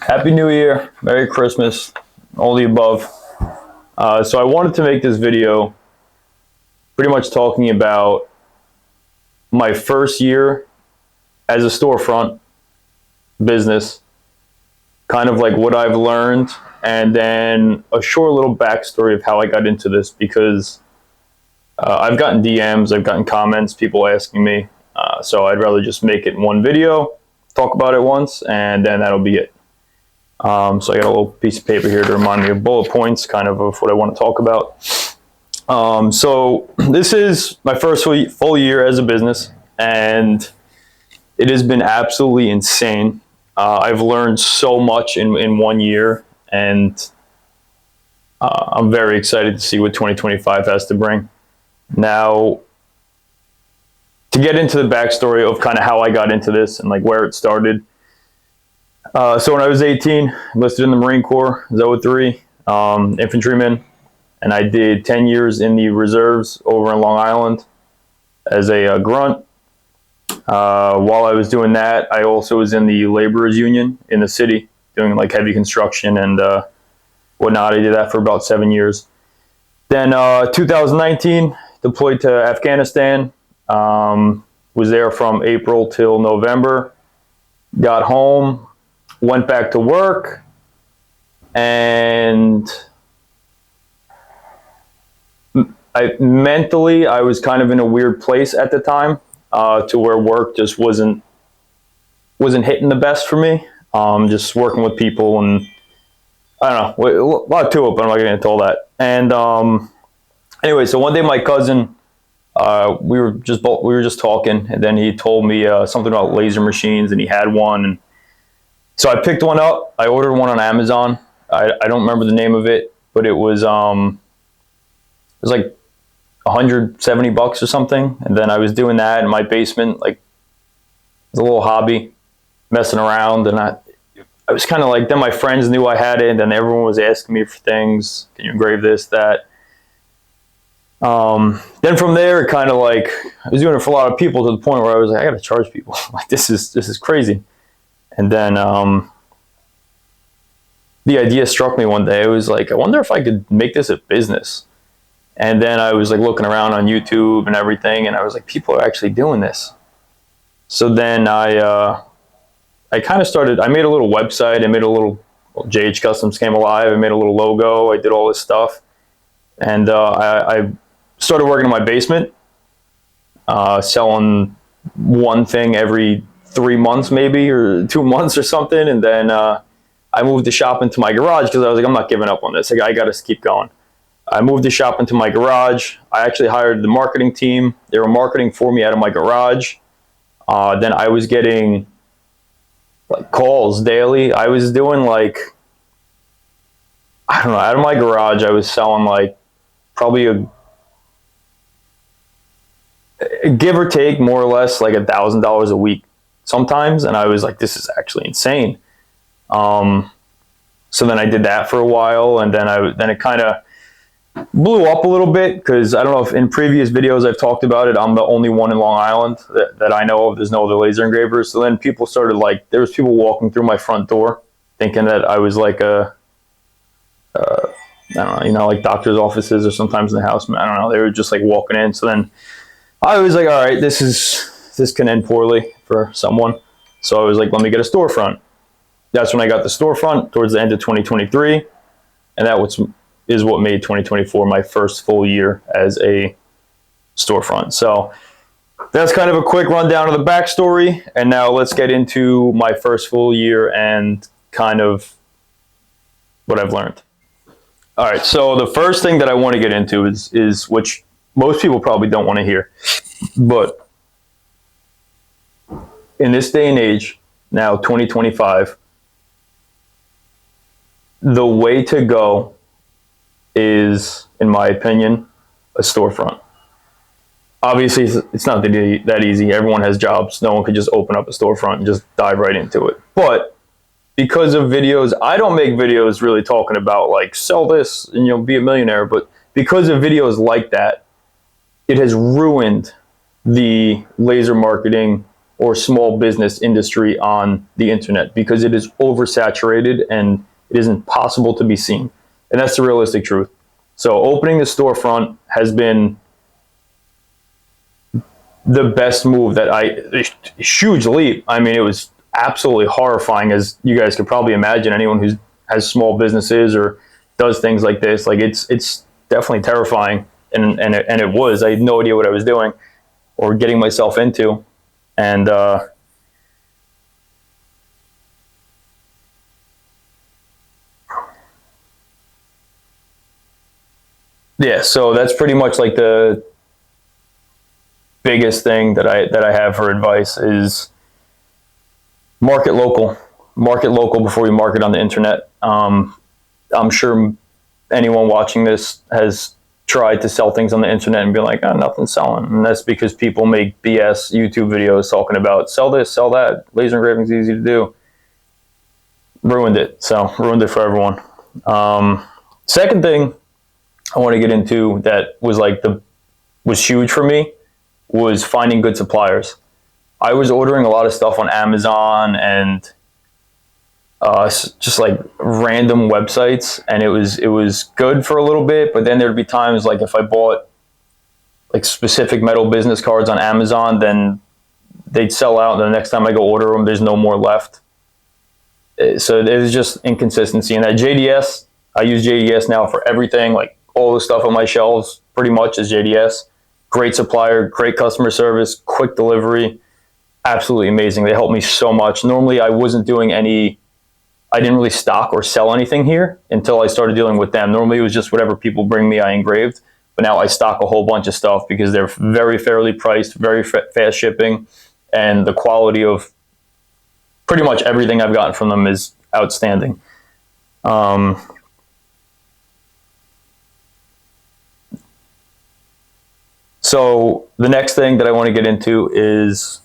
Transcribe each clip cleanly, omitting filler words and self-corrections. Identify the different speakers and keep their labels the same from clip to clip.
Speaker 1: Happy New Year, Merry Christmas, all the above. So I wanted to make this video pretty much talking about my first year as a storefront business, kind of like what I've learned, and then a short little backstory of how I got into this, because I've gotten DMs, I've gotten comments, people asking me, so I'd rather just make it in one video, talk about it once, and then that'll be it. So I got a little piece of paper here to remind me of bullet points, kind of what I want to talk about. So this is my first full year as a business, and it has been absolutely insane. I've learned so much in 1 year, and I'm very excited to see what 2025 has to bring. Now, to get into the backstory of kind of how I got into this and like where it started. So when I was 18, enlisted in the Marine Corps, ZO3, infantryman, and I did 10 years in the reserves over in Long Island as a grunt. While I was doing that, I also was in the laborers union in the city, doing like heavy construction and whatnot. I did that for about 7 years. Then 2019, deployed to Afghanistan, was there from April till November, got home, went back to work, and mentally I was kind of in a weird place at the time, to where work just wasn't hitting the best for me. Just working with people, and I don't know, a lot to it, but I'm not getting into all that. And anyway, so one day my cousin, we were just talking, and then he told me something about laser machines, and he had one, and so I picked one up. I ordered one on Amazon. I don't remember the name of it, but it was like $170 or something. And then I was doing that in my basement, like it's a little hobby, messing around. And I was kind of like, then my friends knew I had it, and then everyone was asking me for things. Can you engrave this, that? Then from there, it kind of like, I was doing it for a lot of people, to the point where I was like, I got to charge people. Like this is crazy. And then the idea struck me one day. I was like, I wonder if I could make this a business. And then I was like looking around on YouTube and everything, and I was like, people are actually doing this. So then I kind of started, I made a little website, I made a little, JH Customs came alive, I made a little logo, I did all this stuff. And I started working in my basement, selling one thing every 3 months maybe, or 2 months or something. And then I moved the shop into my garage, because I was like, I'm not giving up on this. Like, I got to keep going. I moved the shop into my garage. I actually hired the marketing team. They were marketing for me out of my garage. Then I was getting like calls daily. I was doing like, I don't know, out of my garage, I was selling like probably a give or take more or less like $1,000 a week sometimes. And I was like, this is actually insane. So then I did that for a while, and then it kind of blew up a little bit, because I don't know if in previous videos I've talked about it, I'm the only one in Long Island that I know of. There's no other laser engravers. So then people started, like, there was people walking through my front door thinking that I was like I don't know, like doctor's offices, or sometimes in the house. I don't know. They were just like walking in. So then I was like, all right, this can end poorly for someone. So I was like, let me get a storefront. That's when I got the storefront towards the end of 2023. And that is what made 2024 my first full year as a storefront. So that's kind of a quick rundown of the backstory. And now let's get into my first full year and kind of what I've learned. All right, so the first thing that I want to get into is which most people probably don't want to hear, but in this day and age, now 2025, the way to go is, in my opinion, a storefront. Obviously, it's not that easy. Everyone has jobs. No one could just open up a storefront and just dive right into it. But because of videos, I don't make videos really talking about like sell this and you'll be a millionaire, but because of videos like that, it has ruined the laser marketing or small business industry on the internet, because it is oversaturated and it is impossible to be seen. And that's the realistic truth. So opening the storefront has been the best move that huge leap. I mean, it was absolutely horrifying, as you guys could probably imagine. Anyone who has small businesses or does things like this, like it's definitely terrifying. And it was. I had no idea what I was doing or getting myself into. And yeah, so that's pretty much like the biggest thing that I have for advice is market local. Market local before you market on the internet. I'm sure anyone watching this has tried to sell things on the internet and be like, oh, nothing's selling. And that's because people make BS YouTube videos talking about sell this, sell that. Laser engraving is easy to do. Ruined it. So ruined it for everyone. Second thing I want to get into that was was huge for me was finding good suppliers. I was ordering a lot of stuff on Amazon and just like random websites, and it was good for a little bit, but then there'd be times like if I bought like specific metal business cards on Amazon, then they'd sell out, and the next time I go order them, there's no more left. So there's just inconsistency. And at JDS, I use JDS now for everything. Like all the stuff on my shelves pretty much is JDS. Great supplier, great customer service, quick delivery, absolutely amazing. They helped me so much. Normally I didn't really stock or sell anything here until I started dealing with them. Normally it was just whatever people bring me, I engraved. But now I stock a whole bunch of stuff because they're very fairly priced, very fast shipping, and the quality of pretty much everything I've gotten from them is outstanding. So the next thing that I want to get into is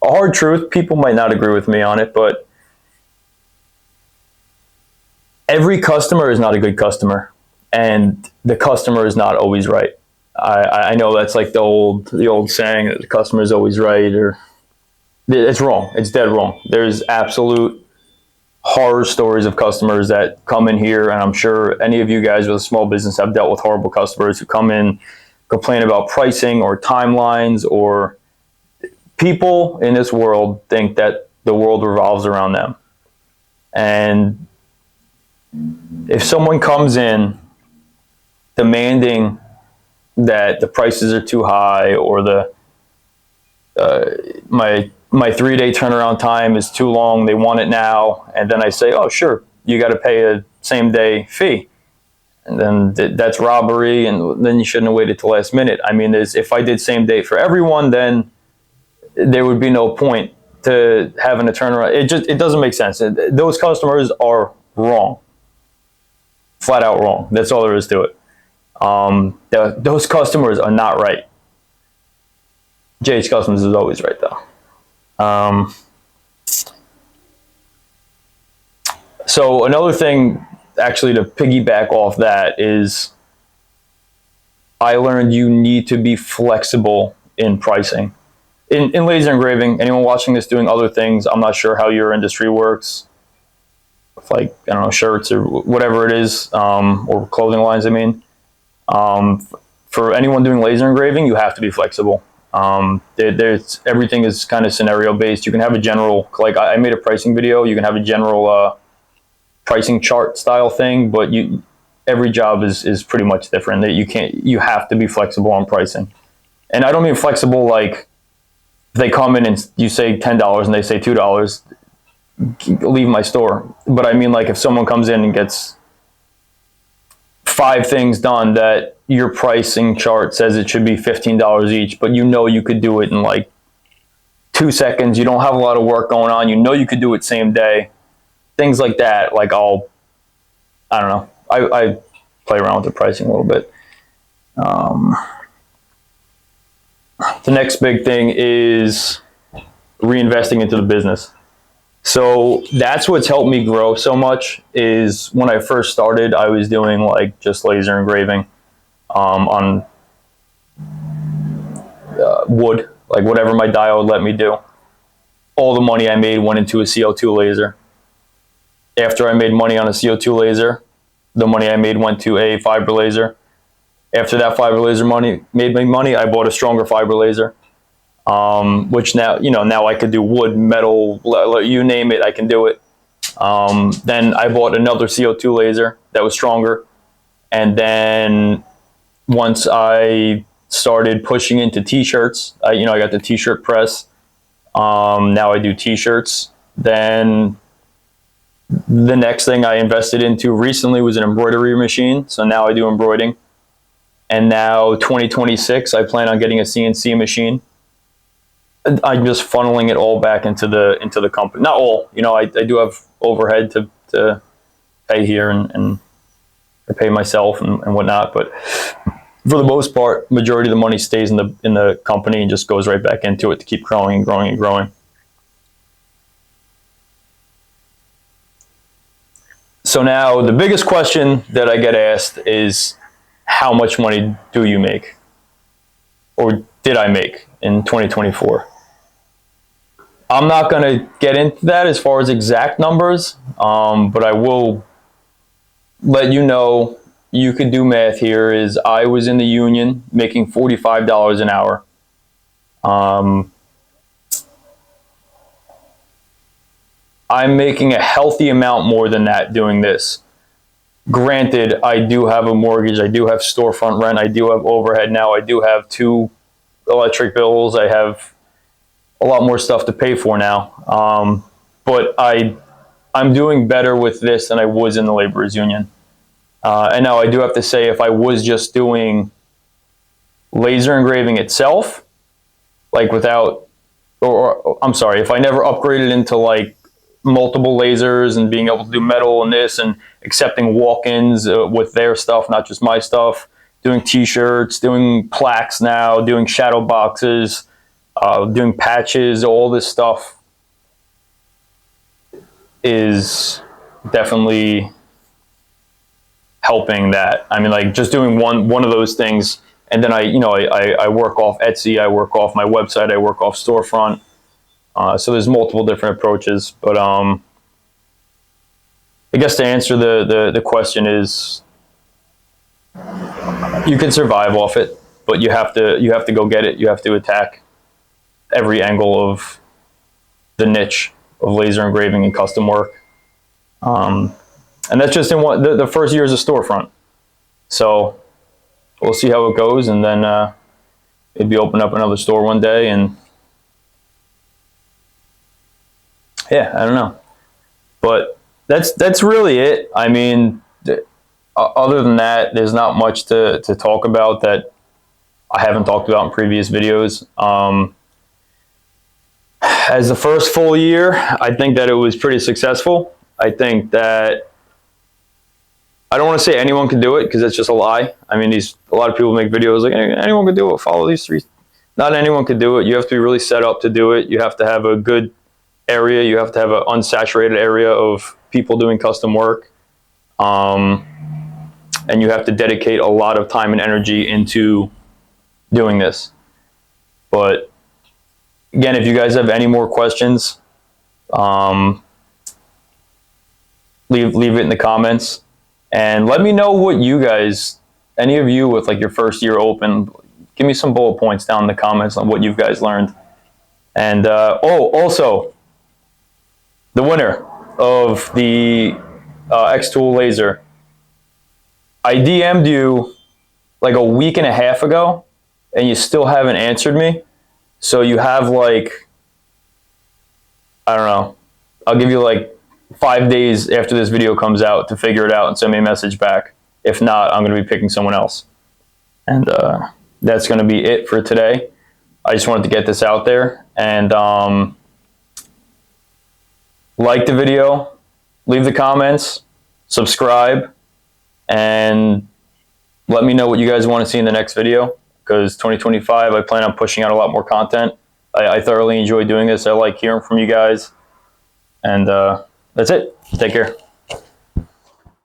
Speaker 1: a hard truth. People might not agree with me on it, but every customer is not a good customer, and the customer is not always right. I know that's like the old saying that the customer is always right, or it's wrong. It's dead wrong. There's absolute horror stories of customers that come in here, and I'm sure any of you guys with a small business have dealt with horrible customers who come in, complain about pricing or timelines, or people in this world think that the world revolves around them. And if someone comes in demanding that the prices are too high, or my 3-day turnaround time is too long, they want it now, and then I say, oh sure, you got to pay a same-day fee, and then that's robbery, and then you shouldn't have waited till last minute. I mean, if I did same day for everyone, then there would be no point to having a turnaround. It doesn't make sense. Those customers are wrong, flat out wrong. That's all there is to it. Those customers are not right. JH Customs is always right though. So another thing, actually, to piggyback off that, is I learned you need to be flexible in pricing. In laser engraving, anyone watching this doing other things, I'm not sure how your industry works, like, I don't know, shirts or whatever it is, or clothing lines, I mean. For anyone doing laser engraving, you have to be flexible. Everything is kind of scenario based. You can have a general, like I made a pricing video, you can have a general pricing chart style thing, but every job is pretty much different. You have to be flexible on pricing. And I don't mean flexible like if they come in and you say $10 and they say $2, leave my store. But I mean, like, if someone comes in and gets 5 things done that your pricing chart says it should be $15 each, but you could do it in like 2 seconds. You don't have a lot of work going on. You could do it same day. Things like that. Like I don't know. I play around with the pricing a little bit. The next big thing is reinvesting into the business. So that's what's helped me grow so much. Is when I first started, I was doing like just laser engraving on wood, like whatever my dial would let me do. all the money I made went into a CO2 laser. After I made money on a CO2 laser, the money I made went to a fiber laser. After that fiber laser made me money, I bought a stronger fiber laser, which now, now I could do wood, metal, you name it, I can do it. Then I bought another CO2 laser that was stronger. And then once I started pushing into t-shirts, I got the t-shirt press. Now I do t-shirts. Then the next thing I invested into recently was an embroidery machine. So now I do embroidering. And now 2026, I plan on getting a CNC machine. I'm just funneling it all back into the company. Not all, I do have overhead to pay here and I pay myself and whatnot. But for the most part, majority of the money stays in the company and just goes right back into it to keep growing and growing and growing. So now the biggest question that I get asked is, how much money do you make? Or did I make in 2024? I'm not going to get into that as far as exact numbers, but I will let you know. You could do math here. Is I was in the union making $45 an hour. I'm making a healthy amount more than that doing this. Granted, I do have a mortgage, I do have storefront rent, I do have overhead now, I do have 2 electric bills, I have a lot more stuff to pay for now. But I'm doing better with this than I was in the laborers union. And now I do have to say, if I was just doing laser engraving itself, like without, or I'm sorry, if I never upgraded into like multiple lasers and being able to do metal and this and accepting walk-ins with their stuff, not just my stuff, doing t-shirts, doing plaques now, doing shadow boxes, doing patches, all this stuff is definitely helping that. I mean, like just doing one of those things, and then I work off Etsy, I work off my website, I work off storefront. So there's multiple different approaches, but I guess to answer the question is, you can survive off it, but you have to go get it. You have to attack every angle of the niche of laser engraving and custom work, and that's just in the first year as a storefront. So we'll see how it goes, and then maybe open up another store one day and. Yeah, I don't know, but that's really it. I mean, other than that, there's not much to talk about that I haven't talked about in previous videos. As the first full year, I think that it was pretty successful. I think that I don't want to say anyone can do it because it's just a lie. I mean, a lot of people make videos like anyone can do it. Follow these 3. Not anyone can do it. You have to be really set up to do it. You have to have a good area, you have to have an unsaturated area of people doing custom work, and you have to dedicate a lot of time and energy into doing this. But again, if you guys have any more questions, leave it in the comments and let me know what you guys, any of you with like your first year open, give me some bullet points down in the comments on what you guys learned. And also the winner of the X-Tool laser, I DM'd you like a week and a half ago and you still haven't answered me. So you have like, I don't know, I'll give you like 5 days after this video comes out to figure it out and send me a message back. If not, I'm going to be picking someone else. And that's going to be it for today. I just wanted to get this out there, and like the video, leave the comments, subscribe, and let me know what you guys want to see in the next video, because 2025, I plan on pushing out a lot more content. I thoroughly enjoy doing this. I like hearing from you guys. And that's it. Take care.